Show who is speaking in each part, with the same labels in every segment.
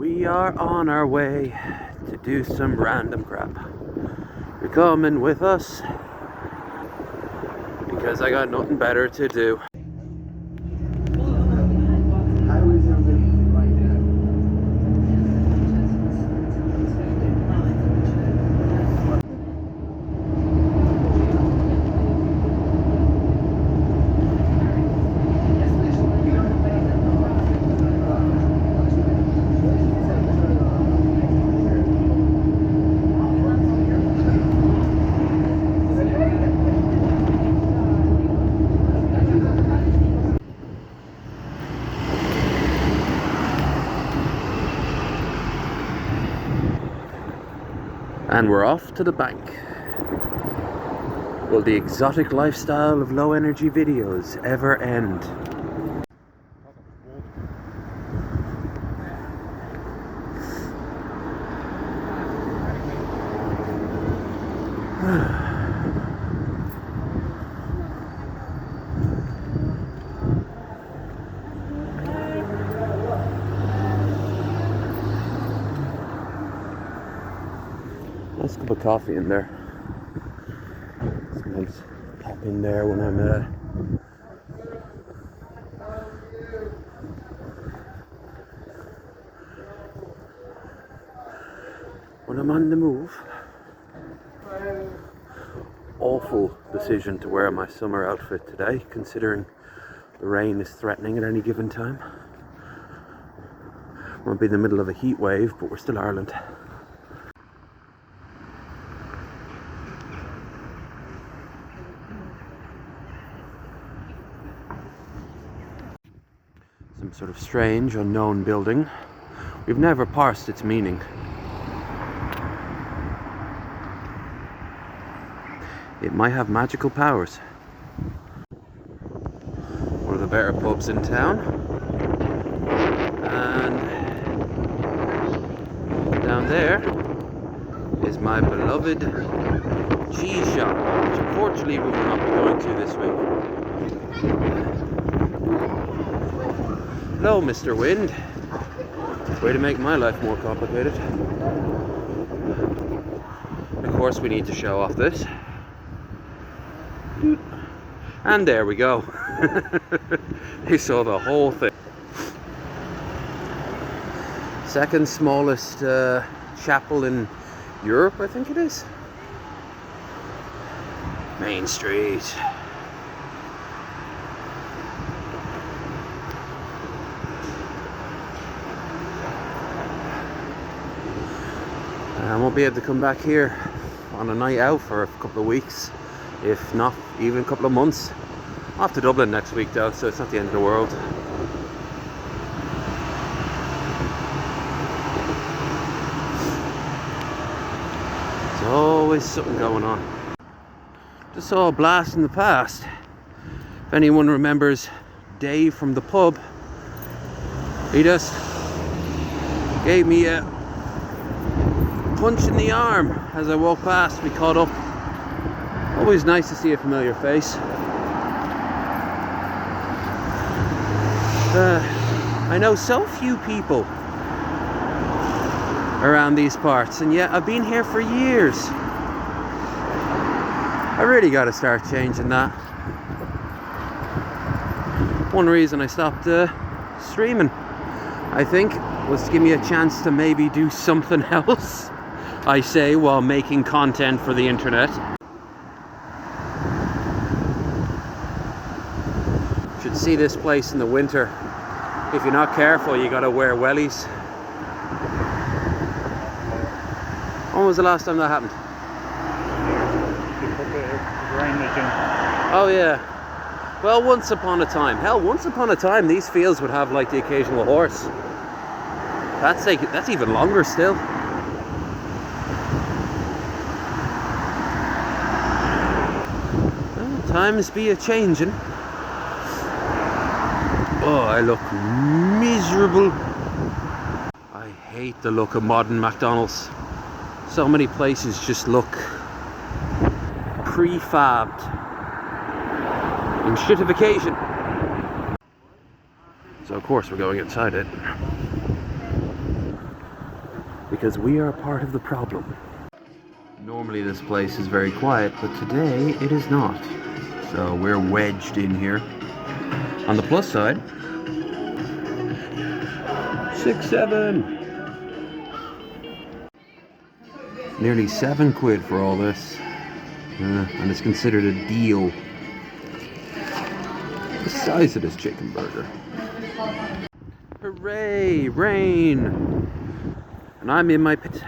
Speaker 1: We are on our way to do some random crap. You're coming with us because I got nothing better to do. And we're off to the bank. Will the exotic lifestyle of low energy videos ever end? Nice cup of coffee in there. Sometimes pop in there when I'm on the move. Awful decision to wear my summer outfit today, considering the rain is threatening at any given time. Won't be in the middle of a heat wave, but we're still Ireland. Some sort of strange, unknown building. We've never parsed its meaning. It might have magical powers. One of the better pubs in town. And down there is my beloved cheese shop, which unfortunately we will not be going to this week. Hello, Mr. Wind. Way to make my life more complicated. Of course, we need to show off this. And there we go. They saw the whole thing. Second smallest chapel in Europe, I think it is. Main Street. I won't be able to come back here on a night out for a couple of weeks, if not even a couple of months. Off to Dublin next week though, so it's not the end of the world. There's always something going on. Just saw a blast in the past. If anyone remembers Dave from the pub, he just gave me a punch in the arm as I walked past. We caught up. Always nice to see a familiar face. I know so few people around these parts, and yet I've been here for years. I really got to start changing that. One reason I stopped streaming, I think, was to give me a chance to maybe do something else, I say, while making content for the internet. Should see this place in the winter. If you're not careful, you gotta wear wellies. When was the last time that happened? Oh yeah. Well, once upon a time. Hell, once upon a time these fields would have like the occasional horse. That's even longer still. Well, times be a changing. Oh, I look miserable. I hate the look of modern McDonald's. So many places just look prefabbed in shitification. So of course we're going inside it. because we are part of the problem. Normally this place is very quiet, but today it is not. So we're wedged in here. On the plus side, 6-7. Nearly £7 for all this, and it's considered a deal. The size of this chicken burger. Hooray! Rain! And I'm in my pit.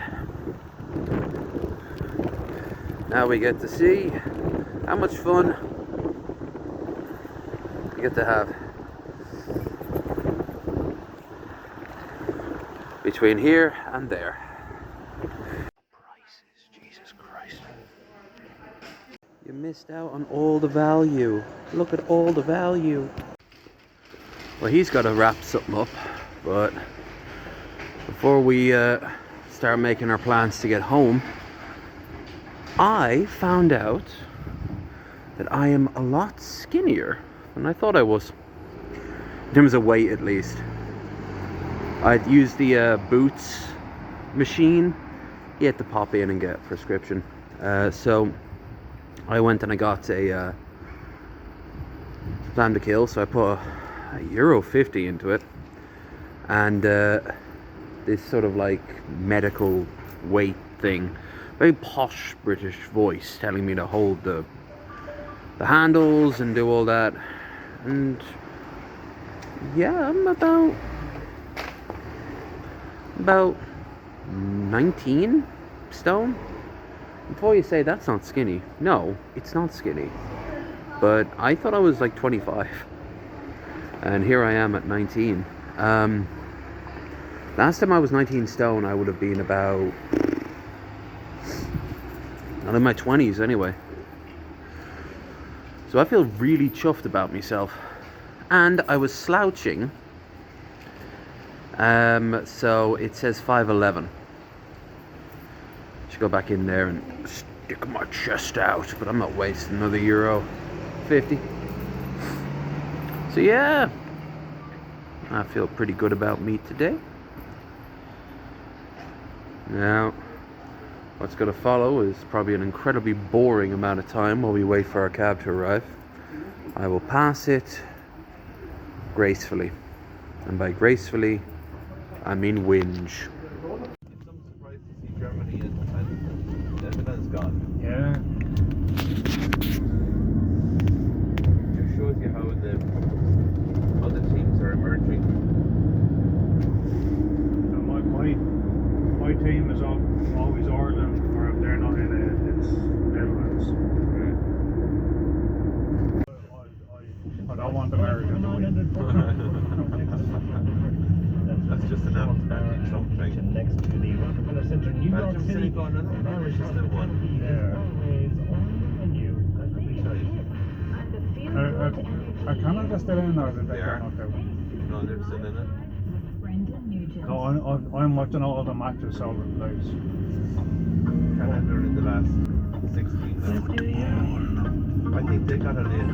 Speaker 1: Now we get to see how much fun we get to have between here and there. Prices, Jesus Christ. You missed out on all the value. Look at all the value. Well, he's got to wrap something up, but before we start making our plans to get home, I found out that I am a lot skinnier than I thought I was. In terms of weight, at least. I'd used the Boots machine. You had to pop in and get a prescription. So I went and I got a Plan to Kill. So I put a €50 into it. And this sort of like medical weight thing. Very posh British voice telling me to hold the handles and do all that. And yeah, I'm about 19 stone. Before you say that's not skinny, no, it's not skinny. But I thought I was like 25, and here I am at 19. Last time I was 19 stone, I would have been about, not in my 20s anyway. So I feel really chuffed about myself. And I was slouching. So it says 5'11". Should go back in there and stick my chest out, but I'm not wasting another €50. So yeah, I feel pretty good about me today. Now, what's going to follow is probably an incredibly boring amount of time while we wait for our cab to arrive. I will pass it gracefully, and by gracefully I mean whinge.
Speaker 2: It's some surprise to see Germany and Netherlands gone.
Speaker 3: Yeah.
Speaker 2: It shows you how the other teams are emerging.
Speaker 3: So my team is always Ireland, or if they're not in it, it's Netherlands. I don't want America to win.
Speaker 2: That's just an anti-Trump thing.
Speaker 4: Next to the Rockefeller Center, New York
Speaker 2: Belgium
Speaker 4: City.
Speaker 2: gone and Irish is still one.
Speaker 3: Yeah. Are Canada still in, or did they
Speaker 2: They
Speaker 3: get
Speaker 2: are.
Speaker 3: knocked out?
Speaker 2: No, they're still in it.
Speaker 3: No, I'm watching all the matches all the place.
Speaker 2: Canada are in the last 16 now. I think they got it in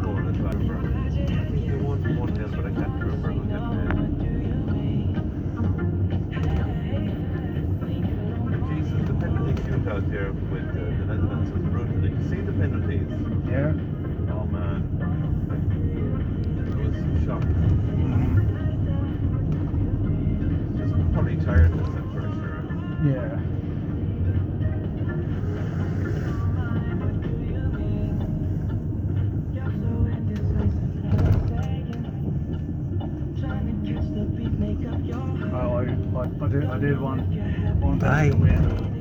Speaker 2: goal as well. I think they won 1-0, but I can't remember who did Jesus, the penalty shootout there with the Netherlands was brutal. Did you see the penalties?
Speaker 3: Yeah.
Speaker 2: Oh man, it was shocking. Just probably tiredness at first, sure.
Speaker 3: Yeah. I did want to win.